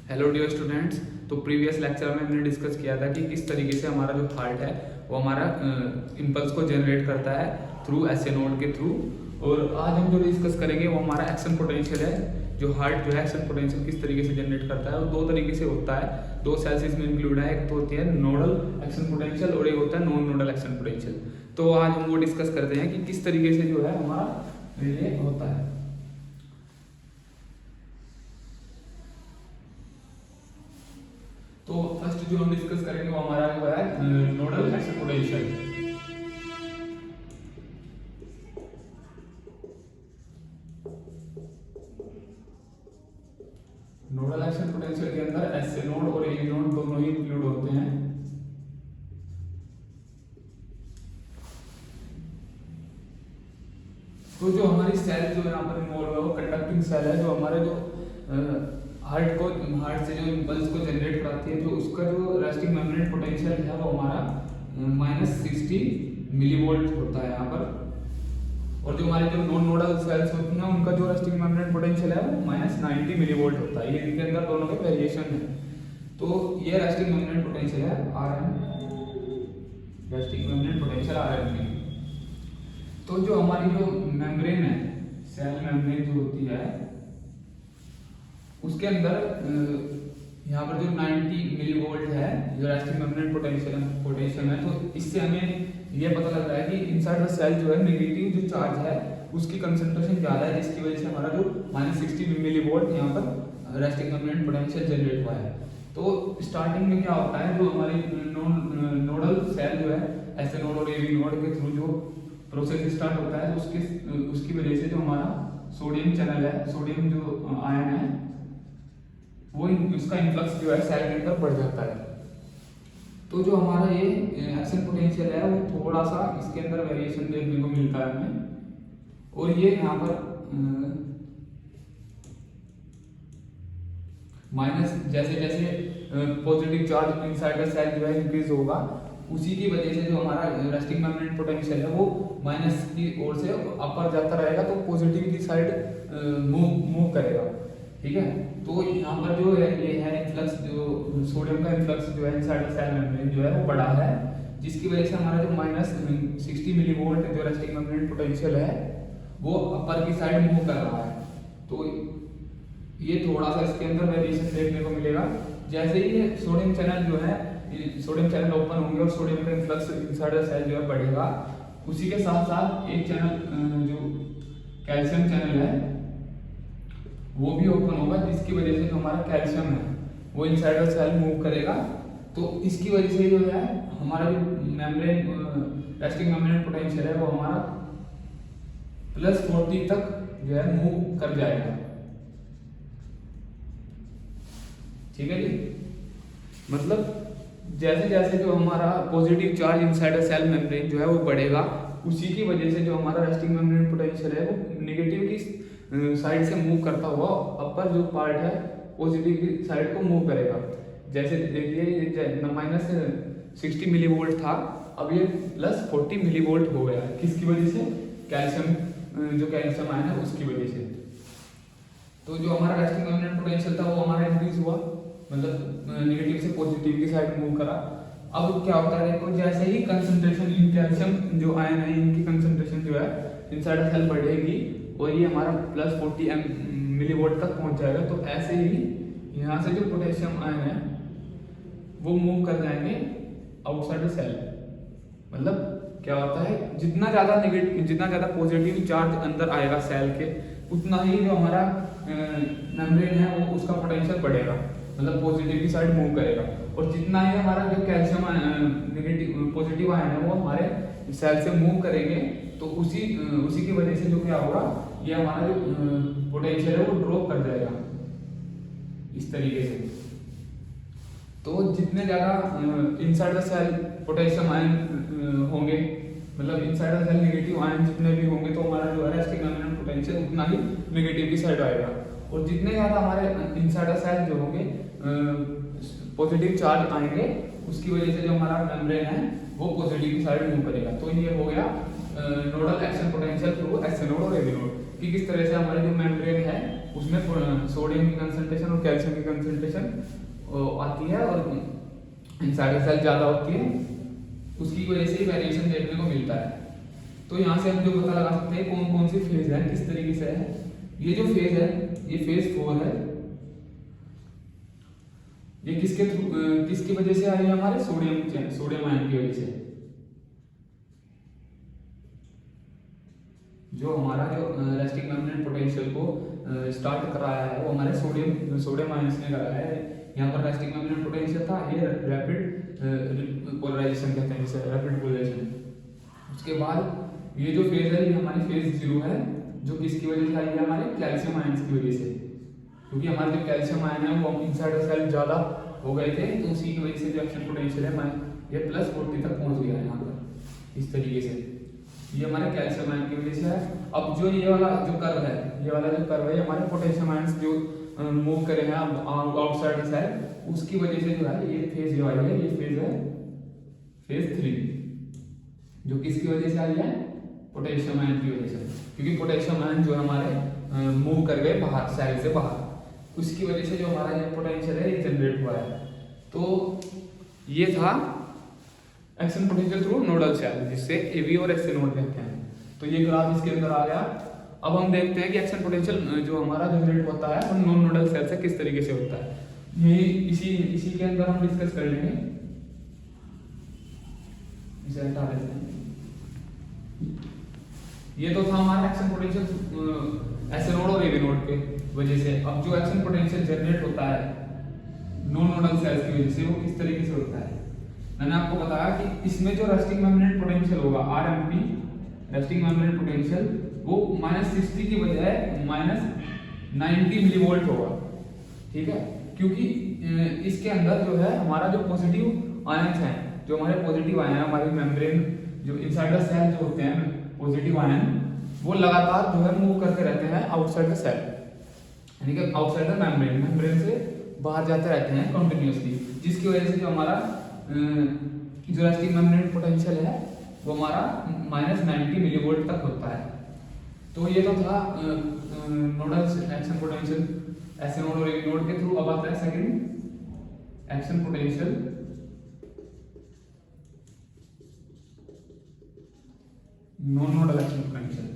Hello dear students. तो previous lecture में हमने डिस्कस किया था कि किस तरीके से हमारा जो हार्ट है वो हमारा इम्पल्स को जनरेट करता है थ्रू एसए नोड के थ्रू। और आज हम जो डिस्कस करेंगे वो हमारा एक्शन पोटेंशियल है। जो हार्ट जो है एक्शन पोटेंशियल किस तरीके से जनरेट करता है, और दो तरीके से होता है, दो सेल्स इसमें इंक्लूड है। एक तो होती है नोडल एक्शन पोटेंशियल और एक होता है नॉन नोडल एक्शन पोटेंशियल। तो आज हम वो डिस्कस करते हैं कि किस तरीके से जो है हमारा ये होता है। तो फर्स्ट जो हम डिस्कस करेंगे वो हमारा जो है nodal action potential. Nodal action potential के अंदर एसए नोड और ए नोड दोनों ही इंक्लूड होते हैं। तो जो हमारी सेल जो यहाँ पर इन्वॉल्व है वो कंडक्टिंग सेल है, जो हमारे जो हार्ट से जो इम्पल्स को जनरेट कराती है, जो उसका जो रेस्टिंग मेम्ब्रेन पोटेंशियल है वो हमारा -60 मिलीवोल्ट होता है यहाँ पर। और जो हमारी जो नॉन नोडल सेल्स होती हैं उनका जो रेस्टिंग मेम्ब्रेन पोटेंशियल है वो -90 मिलीवोल्ट होता है। ये इनके अंदर दोनों के वेरिएशन है। तो ये रेस्टिंग मेम्ब्रेन पोटेंशियल है RM, resting membrane potential RM की। तो जो हमारी जो मेम्ब्रेन है, सेल मेम्ब्रेन जो होती है, उसके अंदर यहाँ पर जो 90 मिलीवोल्ट है जो रेस्टिंग मेम्ब्रेन पोटेंशियल है, तो इससे हमें ये पता लग रहा है कि इनसाइड द सेल जो है नेगेटिव जो चार्ज है उसकी कंसंट्रेशन ज़्यादा है, जिसकी वजह से हमारा जो -60 मिलीवोल्ट यहाँ पर रेस्टिंग मेम्ब्रेन पोटेंशियल जनरेट हुआ है। तो स्टार्टिंग में क्या होता है, जो हमारी नोडल सेल जो है एसए नोड और एबी नोड के थ्रू जो प्रोसेस स्टार्ट होता है, तो उसकी वजह से जो हमारा सोडियम चैनल है, सोडियम जो आयन है, वो उसका इन्फ्लक्स जो है सेल के अंदर बढ़ जाता है। तो जो हमारा ये एक्शन पोटेंशियल है वो थोड़ा सा इसके अंदर वेरिएशन देखने को मिलता है हमें। और ये यहाँ पर माइनस जैसे जैसे positive charge inside the cell जो है इंक्रीज होगा, उसी की वजह से जो हमारा रेस्टिंग मेम्ब्रेन पोटेंशियल है वो माइनस की ओर से अपर जाता रहेगा, तो पॉजिटिव की साइड मूव करेगा। ठीक है। तो यहाँ पर जो है ये है इन्फ्लक्स, जो सोडियम का इन्फ्लक्स जो है इनसाइड द सेल मेम्ब्रेन जो है वो बड़ा है, जिसकी वजह से हमारा जो -60 मिलीवोल्ट जो रेस्टिंग मेम्ब्रेन पोटेंशियल है वो अपर की साइड मूव कर रहा है। तो ये थोड़ा सा इसके अंदर वेरिएशन देखने को मिलेगा। जैसे ही ये सोडियम चैनल जो है, सोडियम चैनल ओपन होंगे और सोडियम का इन्फ्लक्स इनसाइड द सेल जो है बढ़ेगा, उसी के साथ साथ एक चैनल जो कैल्शियम चैनल है वो भी ओपन होगा, जिसकी वजह से जो हमारा कैल्शियम है वो इनसाइड द सेल मूव करेगा। तो इसकी वजह से जो है हमारा जो मेम्ब्रेन रेस्टिंग मेम्ब्रेन पोटेंशियल है वो हमारा +40 तक जो है मूव कर जाएगा। ठीक है जी। मतलब जैसे जैसे जो हमारा positive charge inside the cell membrane जो है वो बढ़ेगा, उसी की वजह से जो हमारा रेस्टिंग मेम्ब्रेन पोटेंशियल है वो नेगेटिव की साइड से मूव करता हुआ अपर जो पार्ट है पॉजिटिव की साइड को मूव करेगा। जैसे देखिए ये -60 मिलीवोल्ट था, अब ये +40 मिलीवोल्ट हो गया है। किसकी वजह से? कैल्शियम, जो कैल्शियम आयन है उसकी वजह से। तो जो हमारा रेस्टिंग मेम्ब्रेन पोटेंशियल था वो हमारा इंक्रीज हुआ, मतलब नेगेटिव से पॉजिटिव की साइड मूव करा। अब क्या होता है, देखो जैसे ही कंसंट्रेशन इन कैल्शियम जो आयन है इनकी कंसंट्रेशन जो है इनसाइड द सेल बढ़ेगी और ये हमारा +40 मिलीवोल्ट तक पहुंच जाएगा। तो ऐसे ही यहाँ से जो पोटेशियम आयन है वो मूव कर जाएंगे आउटसाइड द सेल। मतलब क्या होता है, जितना ज़्यादा पॉजिटिव चार्ज अंदर आएगा सेल के, उतना ही जो हमारा मेम्ब्रेन है वो उसका पोटेंशियल बढ़ेगा, मतलब पॉजिटिव की साइड मूव करेगा। और जितना ही हमारा जो कैल्शियम नेगेटिव पॉजिटिव आयन है वो हमारे सेल से मूव करेंगे, तो उसी की वजह से जो क्या होगा, ये हमारा जो पोटेंशियल है वो ड्रॉप कर जाएगा इस तरीके से। तो जितने ज़्यादा inside the cell potassium ion होंगे, मतलब inside the cell negative ion जितने भी होंगे, तो हमारा जो है रेस्टिंग मेम्ब्रेन पोटेंशियल उतना ही नेगेटिव की साइड आएगा। और जितने ज़्यादा हमारे इनसाइड द सेल जो होंगे पॉजिटिव चार्ज आएंगे, उसकी वजह से जो हमारा मेम्ब्रेन है वो पॉजिटिव की साइड मूव करेगा। तो ये हो गया nodal action potential through SA node और एबी नोड कि किस तरह से हमारी जो मेम्ब्रेन है उसमें सोडियम की कंसंट्रेशन और कैल्शियम की कंसंट्रेशन आती है और इनसाइड द सेल ज़्यादा होती है, उसकी वजह से वेरिएशन देखने को मिलता है। तो यहाँ से हम जो पता लगा सकते हैं कौन कौन सी फेज है, किस तरीके से है। ये जो फेज है ये फेज 4 है, ये किसकी वजह से आई है, हमारे सोडियम आयन की वजह से। जो हमारा जो रेस्टिंग मेम्ब्रेन पोटेंशियल को स्टार्ट कराया है वो हमारे सोडियम आयंस ने कराया है। यहाँ पर रेस्टिंग मेम्ब्रेन पोटेंशियल था, ये रैपिड पोलराइजेशन कहते हैं, जिसे रैपिड पोलराइजेशन। उसके बाद ये जो फेज है ये हमारी फेज 0 है, जो किसकी वजह से आई है, हमारे कैल्शियम आयंस की वजह से। क्योंकि हमारे जो कैल्शियम आयन है वो इनसाइड द सेल ज़्यादा हो गए थे, तो उसी की वजह से जो एक्शन पोटेंशियल है ये +40 तक पहुंच गया है यहाँ पर इस तरीके से। ये हमारे कैल्शियम आयन की वजह से है। अब जो ये वाला जो कर्व है, ये वाला जो कर्व है हमारे पोटेशियम आयंस जो मूव करे हैं आउटसाइड द सेल, उसकी वजह से जो है ये फेज जो आई है, ये फेज है फेज 3, जो किसकी वजह से आई है, पोटेशियम आयन की वजह से। क्योंकि पोटेशियम आयन जो हमारे मूव कर गए बाहर, सेल से बाहर, उसकी वजह से जो हमारा ये पोटेंशियल है ये जनरेट हुआ है। तो ये था action potential through nodal cell, जिससे एवी और एसए नोड कहते हैं। तो ये ग्राफ इसके अंदर आ गया। अब हम देखते हैं कि एक्शन पोटेंशियल जो हमारा जनरेट होता है वो नॉन नोडल सेल से किस तरीके से होता है। ये इसी के अंदर हम डिस्कस कर लेंगे। इसे हटा देते हैं। ये तो था हमारा एक्शन पोटेंशियल एसए नोड और एवी नोड के वजह से। अब जो एक्शन पोटेंशियल जनरेट होता है नॉन नोडल सेल्स की वजह से, वो किस तरीके से होता है। मैंने आपको बताया कि इसमें जो रेस्टिंग मेम्ब्रेन पोटेंशियल होगा आरएमपी, रेस्टिंग मेम्ब्रेन पोटेंशियल, वो -60 की बजाय -90 मिलीवोल्ट होगा, ठीक है। क्योंकि इसके अंदर जो है हमारा जो पॉजिटिव आयंस हैं, जो हमारे पॉजिटिव आयन है, हमारी मेम्ब्रेन जो इनसाइड द सेल जो होते हैं पॉजिटिव आयन, वो लगातार जो है मूव करते रहते हैं आउटसाइड द सेल, यानी कि आउटसाइड द मेम्ब्रेन से बाहर जाते रहते हैं कंटिन्यूअसली, जिसकी वजह से जो हमारा जो रेस्टिंग मेम्ब्रेन पोटेंशियल है वो हमारा -90 मिलीवोल्ट तक होता है। तो ये तो था नोडल एक्शन पोटेंशियल ऐसे नोड और एक नोड के थ्रू। अब आता है second action potential non nodal action potential.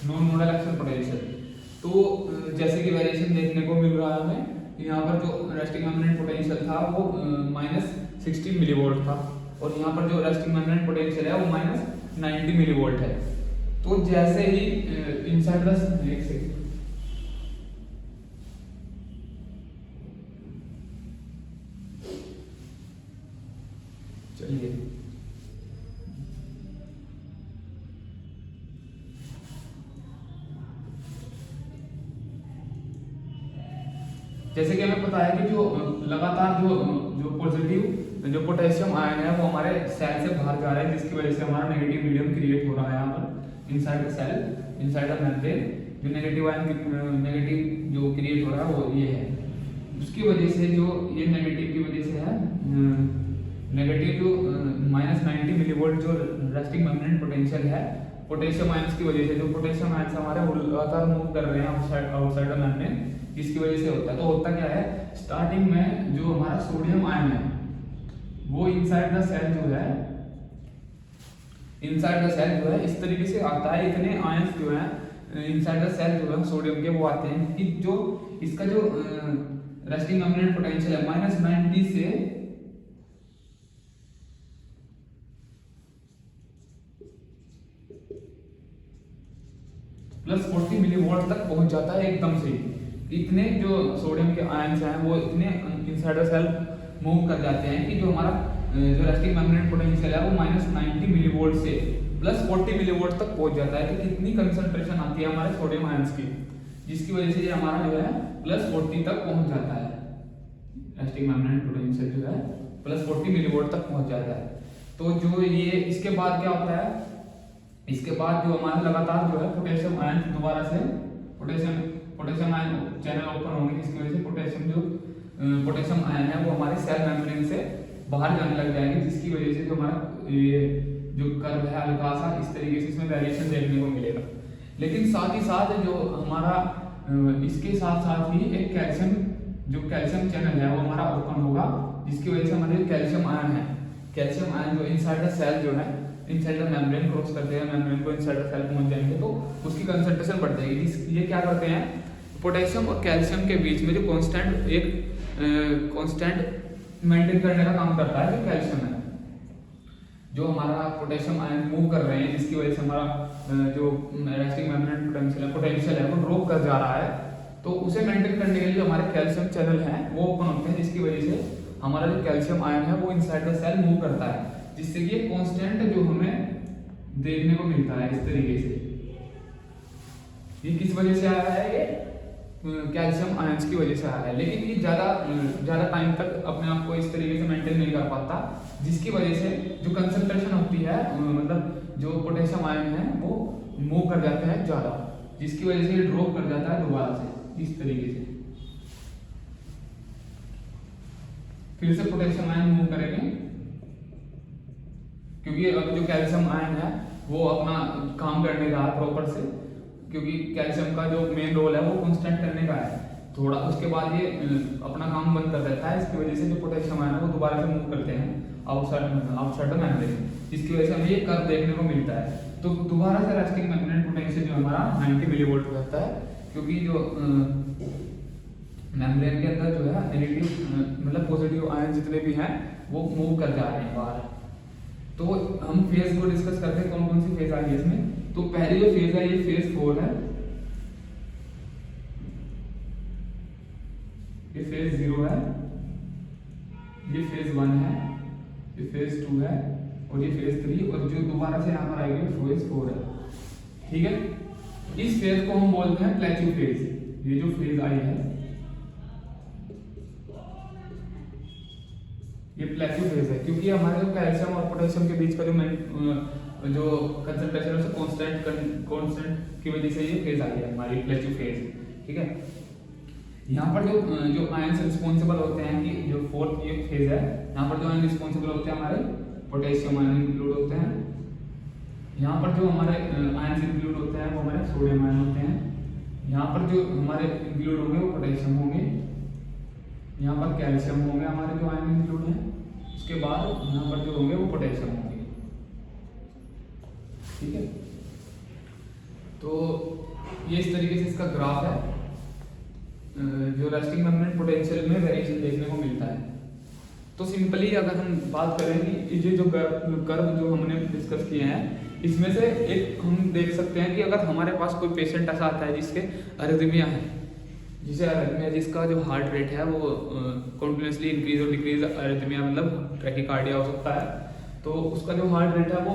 Non nodal action potential, तो जैसे कि वेरिएशन देखने को मिल रहा है हमें, यहाँ पर जो रेस्टिंग मेम्ब्रेन पोटेंशियल था वो -60 मिलीवोल्ट था, और यहाँ पर जो रेस्टिंग मेम्ब्रेन पोटेंशियल है वो -90 मिलीवोल्ट है। तो जैसे ही इनसाइड द चलिए जैसे कि हमें पता है कि जो लगातार जो पॉजिटिव जो पोटेशियम आयन है वो हमारे सेल से बाहर जा रहा है, जिसकी वजह से हमारा नेगेटिव मीडियम क्रिएट हो रहा है यहाँ पर inside the cell, inside the membrane. जो नेगेटिव आयन नेगेटिव जो क्रिएट हो रहा है वो ये है, उसकी वजह से जो ये नेगेटिव की वजह से है नेगेटिव जो -90 मिलीवोल्ट जो रेस्टिंग मेम्ब्रेन पोटेंशियल है पोटेशियम आयंस की वजह से, जो पोटेशियम आयंस हमारे लगातार मूव कर रहे हैं आउटसाइड द मेम्ब्रेन, इसकी वजह से होता है। तो होता क्या है, स्टार्टिंग में जो हमारा सोडियम आयन है वो इनसाइड द सेल जो है इस तरीके से आता है। इतने आयंस जो है इनसाइड द सेल जो है सोडियम के वो आते हैं कि जो इसका जो रेस्टिंग मेम्ब्रेन पोटेंशियल है -90 से +40 मिलीवोल्ट तक पहुंच जाता है एकदम से। इतने जो सोडियम के आयंस हैं वो इतने इनसाइड द सेल मूव कर जाते हैं कि जो हमारा जो रेस्टिंग मेम्ब्रेन पोटेंशियल है वो -90 मिलीवोल्ट से +40 मिलीवोल्ट तक पहुंच जाता है। कि कितनी कंसंट्रेशन आती है हमारे सोडियम आयंस की, जिसकी वजह से ये हमारा जो है +40 तक पहुंच जाता है। रेस्टिंग मेम्ब्रेन पोटेंशियल जो है +40 मिलीवोल्ट तक पहुंच जाता है। तो जो ये इसके बाद क्या होता है, इसके बाद जो हमारा लगातार जो है पोटेशियम आयन दोबारा से potassium potassium ion channel open होंगे, जिसकी वजह से पोटेशियम आयन है वो हमारे सेल मेम्ब्रेन से बाहर जाने लग जाएंगे, जिसकी वजह से जो हमारा ये जो कर्व है हल्का सा इस तरीके से इसमें वेरिएशन देखने को मिलेगा। लेकिन साथ ही साथ जो हमारा इसके साथ साथ ही एक कैल्शियम चैनल है वो हमारा ओपन होगा, जिसकी वजह से हमारे कैल्शियम आयन जो इनसाइड द सेल जो है इनसाइड द मेम्ब्रेन क्रॉस करते हैं, मेम्ब्रेन को इनसाइड द सेल पहुंच जाएंगे तो उसकी कंसंट्रेशन बढ़ जाएगी। ये क्या करते हैं, पोटेशियम और कैल्शियम के बीच में जो कांस्टेंट मेंटेन करने का काम करता है जो कैल्शियम है। जो हमारा पोटेशियम आयन मूव कर रहे हैं, जिसकी वजह से हमारा जो रेस्टिंग मेम्ब्रेन पोटेंशियल है वो ड्रॉप कर जा रहा है, तो उसे मेंटेन करने के लिए हमारे कैल्शियम चैनल हैं वो ओपन होते हैं, जिसकी वजह से हमारा जो कैल्शियम आयन है वो इनसाइड द सेल मूव करता है, जिससे कि एक कांस्टेंट जो हमें देखने को मिलता है इस तरीके से। ये किस वजह से आया है, ये कैल्शियम आयंस की वजह से आया है। लेकिन ये ज़्यादा टाइम तक अपने आप को इस तरीके से मेंटेन नहीं कर पाता, जिसकी वजह से जो कंसंट्रेशन होती है मतलब जो पोटेशियम आयन है वो मूव कर जाते हैं ज़्यादा, जिसकी वजह से ये ड्रॉप कर जाता है दोबारा से इस तरीके से। फिर से पोटेशियम आयन मूव करेंगे, क्योंकि अब जो कैल्शियम आयन है वो अपना काम करने का प्रॉपर से, क्योंकि कैल्शियम का जो मेन रोल है वो कांस्टेंट करने का है, थोड़ा उसके बाद ये अपना काम बंद कर देता है, इसकी वजह से जो पोटेशियम आयन है वो दोबारा से मूव करते हैं आउटसाइड द मेम्ब्रेन, जिसकी वजह से हमें ये कर्व देखने को मिलता है। तो दोबारा से रेस्टिंग मेम्ब्रेन पोटेंशियल जो हमारा 90 मिलीवोल्ट हो जाता है, क्योंकि जो मेम्ब्रेन के अंदर जो है नेगेटिव मतलब पॉजिटिव आयन जितने भी हैं वो मूव कर जा रहे हैं बाहर। तो हम फेज को डिस्कस करते हैं, कौन कौन सी फेज आ रही है इसमें। तो पहली जो फेज है ये फेज 4 है, ये फेज 0 है, ये फेज 1 है, ये फेज 2 है और ये फेज 3, और जो दोबारा से यहाँ पर आएगी फेज 4 है। ठीक है, इस फेज को हम बोलते हैं प्लेच्यू फेज। ये जो फेज आई है ये प्लेच्यू फेज है, क्योंकि हमारे जो कैल्शियम और पोटेशियम के बीच का जो कंसंट्रेशन है उससे कांस्टेंट की वजह से ये फेज आई है हमारी प्लेच्यू फेज। ठीक है, यहाँ पर जो आयंस रिस्पॉन्सिबल होते हैं कि जो फोर्थ ये फेज है, यहाँ पर जो आयन रिस्पॉन्सिबल होते हैं हमारे पोटेशियम आयन इंक्लूड होते हैं, यहाँ पर जो हमारे आयंस इंक्लूड होते हैं वो हमारे सोडियम आयन होते हैं, यहाँ पर जो हमारे इंक्लूड होंगे वो पोटेशियम होंगे, यहाँ पर कैल्शियम होंगे हमारे जो आयन इंक्लूड हैं, उसके बाद यहाँ पर जो होंगे वो पोटेशियम होंगे। ठीक है, तो ये इस तरीके से इसका ग्राफ है जो रेस्टिंग मेम्ब्रेन पोटेंशियल में वेरिएशन देखने को मिलता है। तो सिंपली अगर हम बात करें कि ये जो कर्व जो हमने डिस्कस किए हैं, इसमें से एक हम देख सकते हैं कि अगर हमारे पास कोई पेशेंट ऐसा आता है जिसके अरिथमिया है, जिसका जो हार्ट रेट है वो कंटिन्यूसली इंक्रीज और डिक्रीज अरिथमिया मतलब टैकीकार्डिया हो सकता है, तो उसका जो हार्ट रेट है वो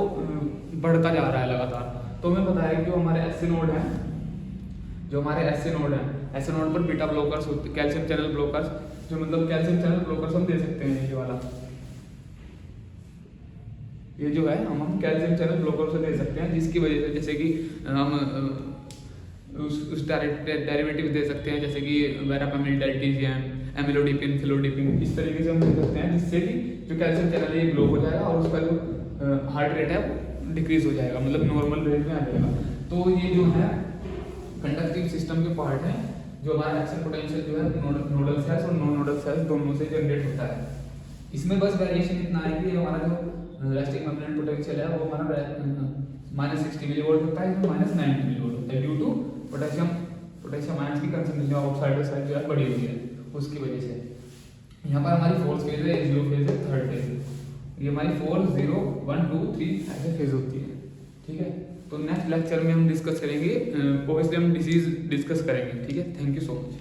बढ़ता जा रहा है लगातार। तो हमें पता है कि जो हमारे एससी नोड हैं, एससी नोड पर बीटा ब्लॉकर्स होते हैं, कैल्शियम चैनल ब्लॉकर्स, जो मतलब कैल्शियम चैनल ब्लॉकर्स हम दे सकते हैं। ये वाला ये जो है हम कैल्शियम चैनल ब्लॉकर से दे सकते हैं, जिसकी वजह से जैसे कि हम उस डेरिवेटिव दे सकते हैं, जैसे कि वेरापेमिल डेल्टीजियम, एमिलोडिपिन, फिलोडिपिन, इस तरीके से हम दे सकते हैं, जिससे कि जो कैल्शियम चैनल है ये ब्लॉक हो जाएगा और उसका जो हार्ट रेट है वो डिक्रीज हो जाएगा, मतलब नॉर्मल रेट में आ जाएगा। तो ये जो है कंडक्टिव सिस्टम के पार्ट है, जो हमारा एक्शन पोटेंशियल जो है नोडल सेल्स और नॉन नोडल सेल्स दोनों से जनरेट होता है। इसमें बस वेरिएशन इतना है कि हमारा जो रेस्टिंग मेम्ब्रेन पोटेंशियल है वो हमारा -60 मिलीवोल्ट होता है, इसमें -90 मिलीवोल्ट होता है, ड्यू टू पोटेशियम आयंस की कंसंट्रेशन आउटसाइड द सेल जो है बढ़ी हुई है, उसकी वजह से। यहाँ पर हमारी फोर्थ फेज है, 0 फेज है, थर्ड फेज है। ये हमारी 4, 0, 1, 2, 3 ऐसे फेज होती है। ठीक है, तो नेक्स्ट लेक्चर में हम डिस्कस करेंगे ओवेस्लियम डिजीज डिस्कस करेंगे। ठीक है, थैंक यू सो मच।